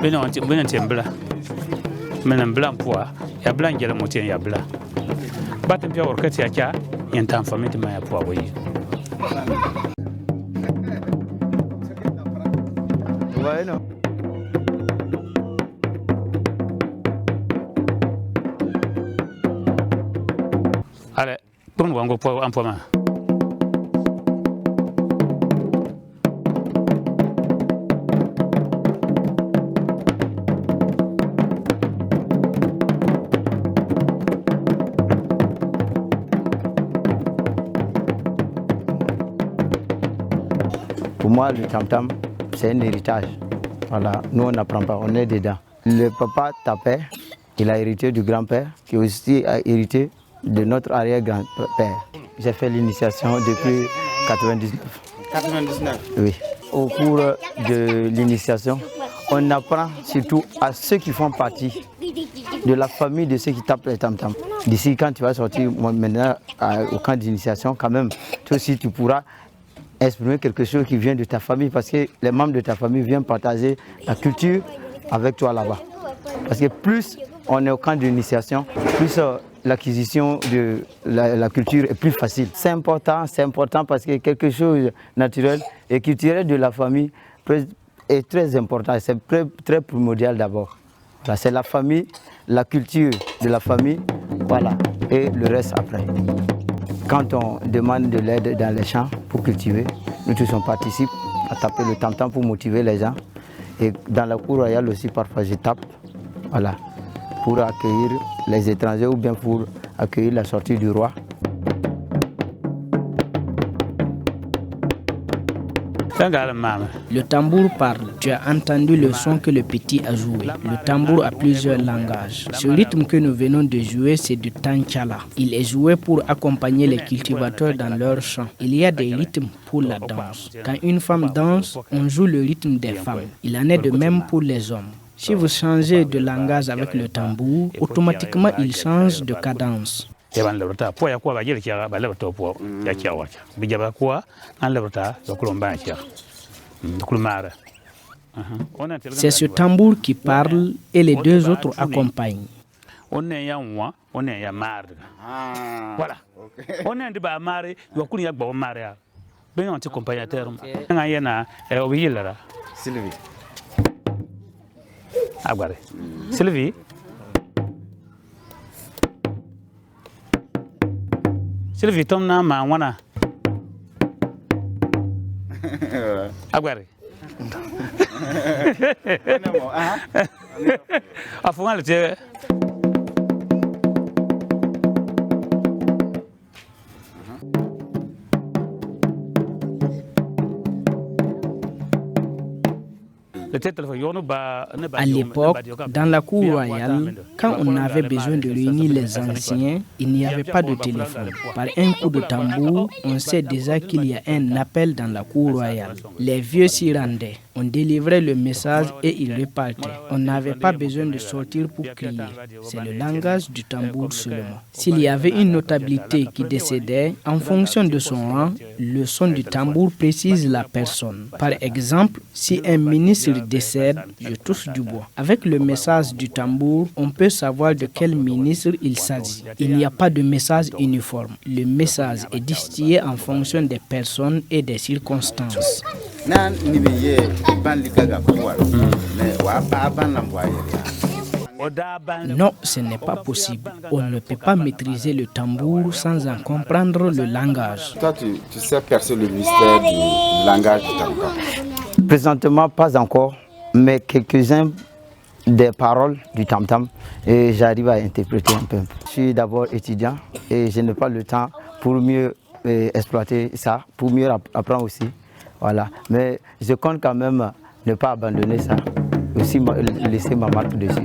bena tembla mena blanc poa ya blanc gela motien ya blanc batem pia orkati ya kya yentan famille ma ya poa boyi bueno ale pon wango poa ampoma Pour moi, le tam-tam, c'est un héritage. Voilà, nous on n'apprend pas, on est dedans. Le papa tapait, il a hérité du grand-père, qui aussi a hérité de notre arrière-grand-père. J'ai fait l'initiation depuis 99. 99? Oui. Au cours de l'initiation, on apprend surtout à ceux qui font partie de la famille de ceux qui tapent les tam-tam. D'ici, quand tu vas sortir maintenant au camp d'initiation, quand même, toi aussi tu pourras exprimer quelque chose qui vient de ta famille parce que les membres de ta famille viennent partager la culture avec toi là-bas. Parce que plus on est au camp d'initiation, plus l'acquisition de la culture est plus facile. C'est important parce que quelque chose de naturel et culturel de la famille est très important, c'est très primordial d'abord. C'est la famille, la culture de la famille, voilà, et le reste après. Quand on demande de l'aide dans les champs pour cultiver, nous tous on participe à taper le tam-tam pour motiver les gens. Et dans la cour royale aussi, parfois je tape, voilà, pour accueillir les étrangers ou bien pour accueillir la sortie du roi. Le tambour parle. Tu as entendu le son que le petit a joué. Le tambour a plusieurs langages. Ce rythme que nous venons de jouer, c'est du tanchala. Il est joué pour accompagner les cultivateurs dans leurs champs. Il y a des rythmes pour la danse. Quand une femme danse, on joue le rythme des femmes. Il en est de même pour les hommes. Si vous changez de langage avec le tambour, automatiquement il change de cadence. C'est ce tambour qui parle et les deux autres accompagnent. Sylvie. Sylvie, tom na ma wana. Agwari. Afunga le tie. À l'époque, dans la cour royale, quand on avait besoin de réunir les anciens, il n'y avait pas de téléphone. Par un coup de tambour, on sait déjà qu'il y a un appel dans la cour royale. Les vieux s'y rendaient. On délivrait le message et ils repartaient. On n'avait pas besoin de sortir pour crier. C'est le langage du tambour seulement. S'il y avait une notabilité qui décédait, en fonction de son rang, le son du tambour précise la personne. Par exemple, si un ministre décède, je touche du bois. Avec le message du tambour, on peut savoir de quel ministre il s'agit. Il n'y a pas de message uniforme. Le message est distillé en fonction des personnes et des circonstances. Non, ce n'est pas possible. On ne peut pas maîtriser le tambour sans en comprendre le langage. Toi, tu sais percer le mystère du langage du tambour? Présentement, pas encore, mais quelques-uns des paroles du tam-tam et j'arrive à interpréter un peu. Je suis d'abord étudiant et je n'ai pas le temps pour mieux exploiter ça, pour mieux apprendre aussi. Voilà. Mais je compte quand même ne pas abandonner ça, aussi laisser ma marque dessus.